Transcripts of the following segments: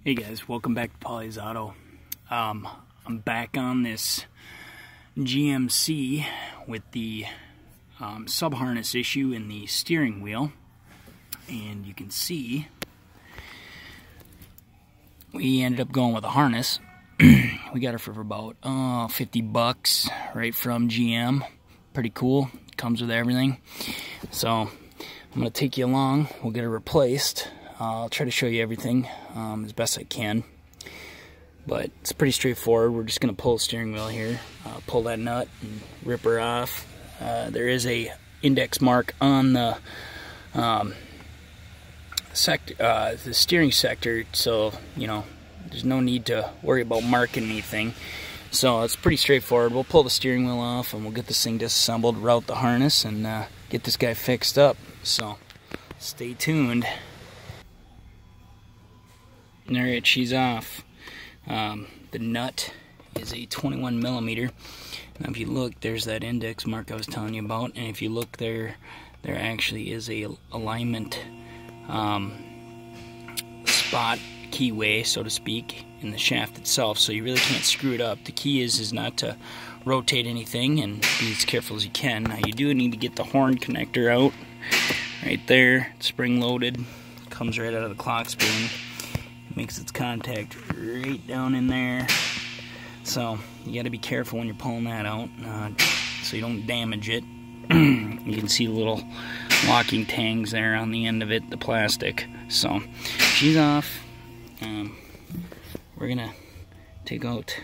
Hey guys, welcome back to PAULY'S Auto. I'm back on this GMC with the sub-harness issue in the steering wheel, and you can see we ended up going with a harness. We got it for about $50 right from GM. Pretty cool, comes with everything. So I'm gonna take you along, we'll get it replaced. I'll try to show you everything as best I can, but it's pretty straightforward. We're just going to pull the steering wheel here, pull that nut and rip her off. There is a index mark on the steering sector, so you know there's no need to worry about marking anything. So it's pretty straightforward. We'll pull the steering wheel off and we'll get this thing disassembled, route the harness, and get this guy fixed up. So stay tuned. Alright, she's off. The nut is a 21 millimeter. Now if you look, there's that index mark I was telling you about, and if you look there actually is a alignment spot, keyway, so to speak, in the shaft itself, so you really can't screw it up. The key is not to rotate anything and be as careful as you can. Now you do need to get the horn connector out. Right there, it's spring loaded, comes right out of the clock spring. Makes its contact right down in there, so you got to be careful when you're pulling that out so you don't damage it. You can see little locking tangs there on the end of it, the plastic. So she's off. We're gonna take out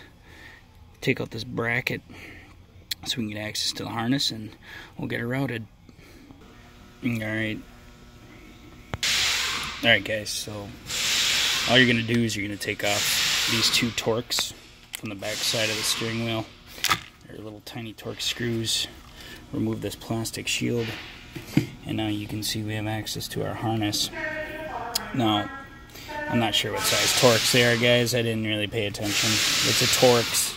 this bracket so we can get access to the harness, and we'll get her routed. Alright guys, so all you're going to do is you're going to take off these two Torx from the back side of the steering wheel. They're little tiny Torx screws. Remove this plastic shield, and now you can see we have access to our harness. Now, I'm not sure what size Torx they are, guys. I didn't really pay attention. It's a Torx.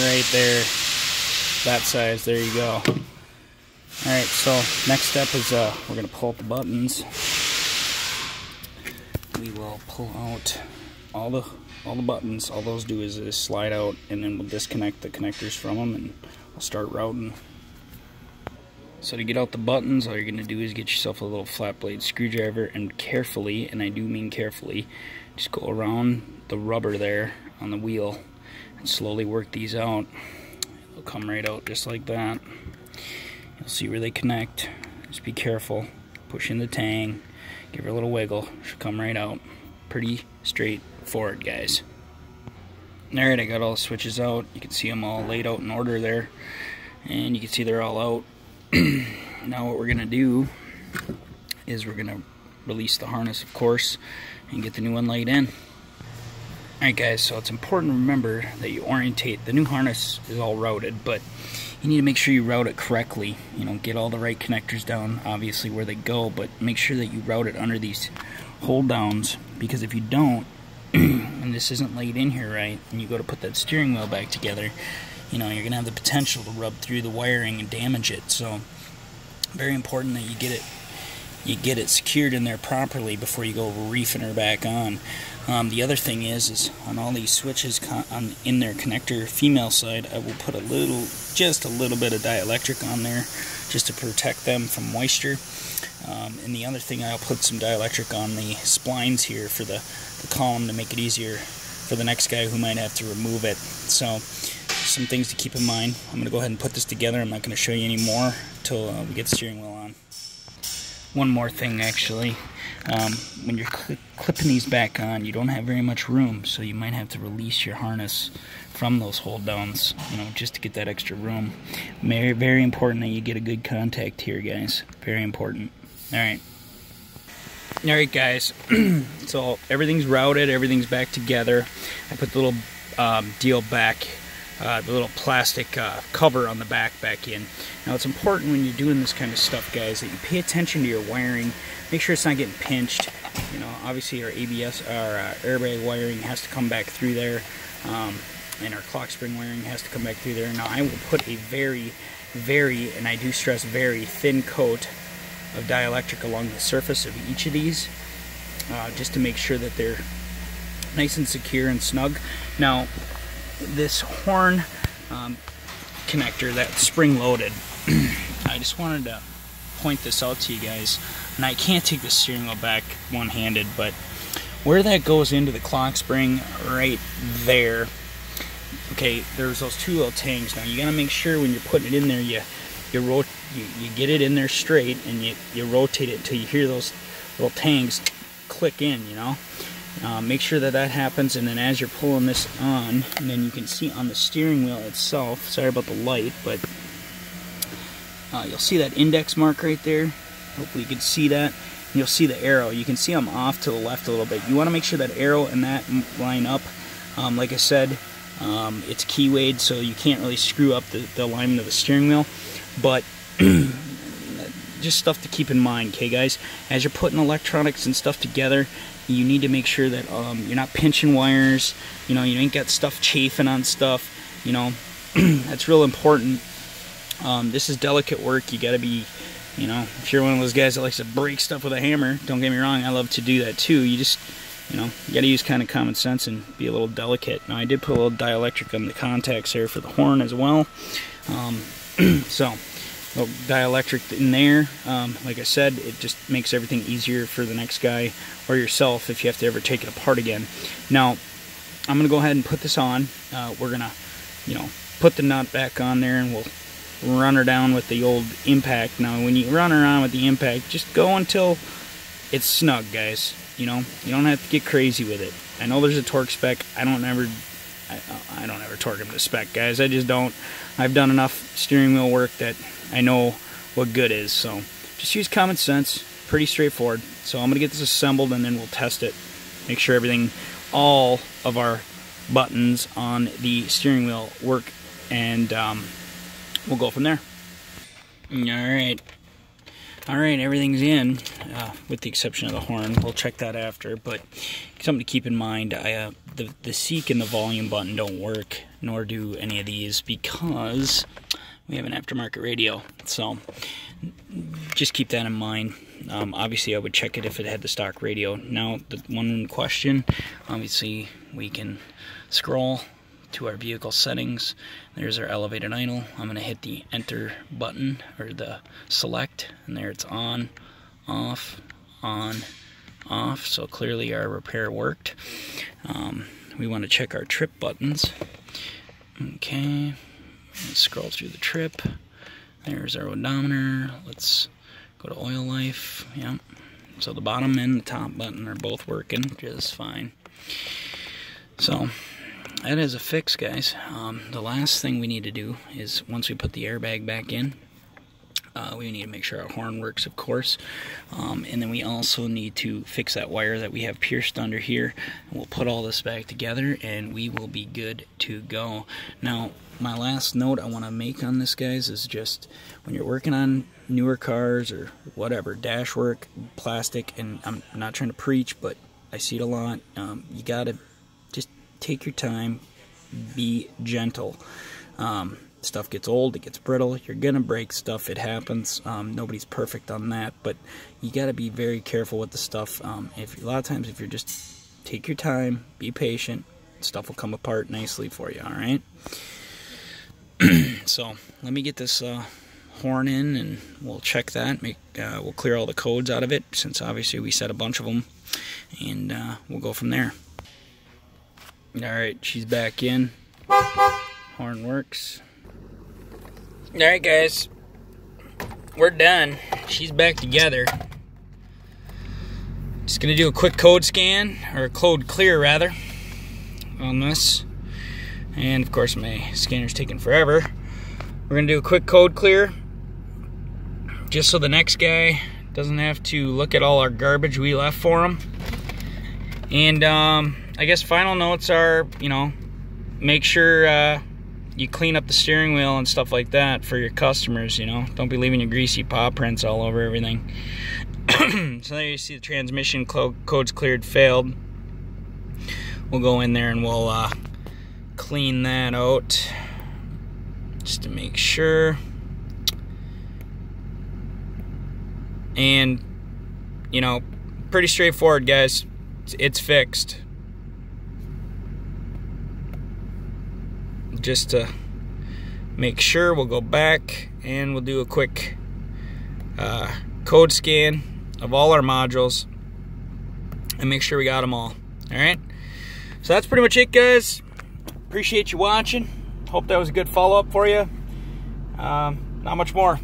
Right there. That size. There you go. Alright, so next step is we're going to pull out the buttons. We will pull out all the buttons. All those do is slide out, and then we'll disconnect the connectors from them, and we'll start routing. So to get out the buttons, all you're going to do is get yourself a little flat blade screwdriver, and carefully, and I do mean carefully, just go around the rubber there on the wheel and slowly work these out. They'll come right out just like that. You'll see where they connect. Just be careful. Push in the tang. Give her a little wiggle. She'll come right out. Pretty straightforward, guys. Alright, I got all the switches out. You can see them all laid out in order there. And you can see they're all out. Now what we're going to do is we're going to release the harness, of course, and get the new one laid in. Alright guys, so it's important to remember that you orientate. The new harness is all routed, but you need to make sure you route it correctly. You know, get all the right connectors down, obviously, where they go, but make sure that you route it under these hold downs, because if you don't, and this isn't laid in here right, and you go to put that steering wheel back together, you know, you're going to have the potential to rub through the wiring and damage it. So, very important that you get it secured in there properly before you go reefing her back on. The other thing is on all these switches in their connector female side, I will put just a little bit of dielectric on there just to protect them from moisture. And the other thing, I'll put some dielectric on the splines here for the column to make it easier for the next guy who might have to remove it. So some things to keep in mind. I'm going to go ahead and put this together. I'm not going to show you any more until we get the steering wheel on. One more thing, actually. When you're clipping these back on, you don't have very much room, so you might have to release your harness from those hold downs, you know, just to get that extra room. Very, very important that you get a good contact here, guys. Very important. Alright, guys. So everything's routed, everything's back together. I put the little deal back, the little plastic cover on the back in. Now it's important when you're doing this kind of stuff, guys, that you pay attention to your wiring. Make sure it's not getting pinched. You know, obviously our ABS, our airbag wiring has to come back through there, and our clock spring wiring has to come back through there. Now I will put a very, and I do stress very, thin coat of dielectric along the surface of each of these. just to make sure that they're nice and secure and snug. Now, this horn connector, that's spring-loaded, I just wanted to point this out to you guys, and I can't take the steering wheel back one-handed, but where that goes into the clock spring, right there, okay, there's those two little tangs. Now you gotta make sure when you're putting it in there, you get it in there straight, and you rotate it until you hear those little tangs click in, you know. Make sure that happens, and then as you're pulling this on, and then you can see on the steering wheel itself, sorry about the light, but you'll see that index mark right there. Hopefully you can see that. And you'll see the arrow. You can see I'm off to the left a little bit. You want to make sure that arrow and that line up. Like I said, it's keywayed, so you can't really screw up the alignment of the steering wheel, but just stuff to keep in mind, okay guys? As you're putting electronics and stuff together, you need to make sure that you're not pinching wires, you know, you ain't got stuff chafing on stuff, you know. That's real important. This is delicate work. You gotta be, you know, if you're one of those guys that likes to break stuff with a hammer, don't get me wrong, I love to do that too. You just, you know, you gotta use kind of common sense and be a little delicate. Now I did put a little dielectric on the contacts there for the horn as well. So, a little dielectric in there. Like I said, it just makes everything easier for the next guy or yourself if you have to ever take it apart again. Now, I'm gonna go ahead and put this on. We're gonna, you know, put the nut back on there, and we'll run her down with the old impact. Now, when you run her on with the impact, just go until it's snug, guys. You know, you don't have to get crazy with it. I know there's a torque spec. I don't ever torque them to spec, guys. I just don't. I've done enough steering wheel work that I know what good is. So just use common sense. Pretty straightforward. So I'm gonna get this assembled, and then we'll test it. Make sure everything, all of our buttons on the steering wheel work, and we'll go from there. Alright, everything's in, with the exception of the horn. We'll check that after, but something to keep in mind, the seek and the volume button don't work, nor do any of these, because we have an aftermarket radio. So just keep that in mind. Obviously I would check it if it had the stock radio. Now, the one in question, obviously we can scroll to our vehicle settings. There's our elevated idle. I'm going to hit the enter button, or the select, and there it's on, off, so clearly our repair worked. We want to check our trip buttons. Okay, let's scroll through the trip. There's our odometer. Let's go to oil life. Yep. So the bottom and the top button are both working just fine. So that is a fix, guys. The last thing we need to do is, once we put the airbag back in, we need to make sure our horn works, of course. And then we also need to fix that wire that we have pierced under here. And we'll put all this back together, and we will be good to go. Now, my last note I want to make on this, guys, is just when you're working on newer cars or whatever, dash work, plastic, and I'm not trying to preach, but I see it a lot. You got to just take your time, be gentle. Stuff gets old, it gets brittle, you're gonna break stuff, it happens. Nobody's perfect on that, but you gotta be very careful with the stuff. A lot of times if you're just take your time, be patient, stuff will come apart nicely for you, alright? So let me get this horn in, and we'll check that. We'll clear all the codes out of it, since obviously we set a bunch of them, and we'll go from there. Alright, she's back in. Horn works. Alright, guys, we're done. She's back together. Just gonna do a quick code scan, or a code clear rather, on this. And of course my scanner's taking forever. We're gonna do a quick code clear, just so the next guy doesn't have to look at all our garbage we left for him. And I guess final notes are, you know, make sure you clean up the steering wheel and stuff like that for your customers, you know. Don't be leaving your greasy paw prints all over everything. So there you see the transmission codes cleared, failed. We'll go in there and we'll clean that out just to make sure. And, you know, pretty straightforward, guys. It's fixed. Just to make sure, we'll go back and we'll do a quick code scan of all our modules and make sure we got them all. Alright, so that's pretty much it, guys. Appreciate you watching. Hope that was a good follow-up for you. Not much more.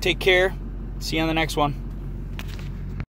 Take care. See you on the next one.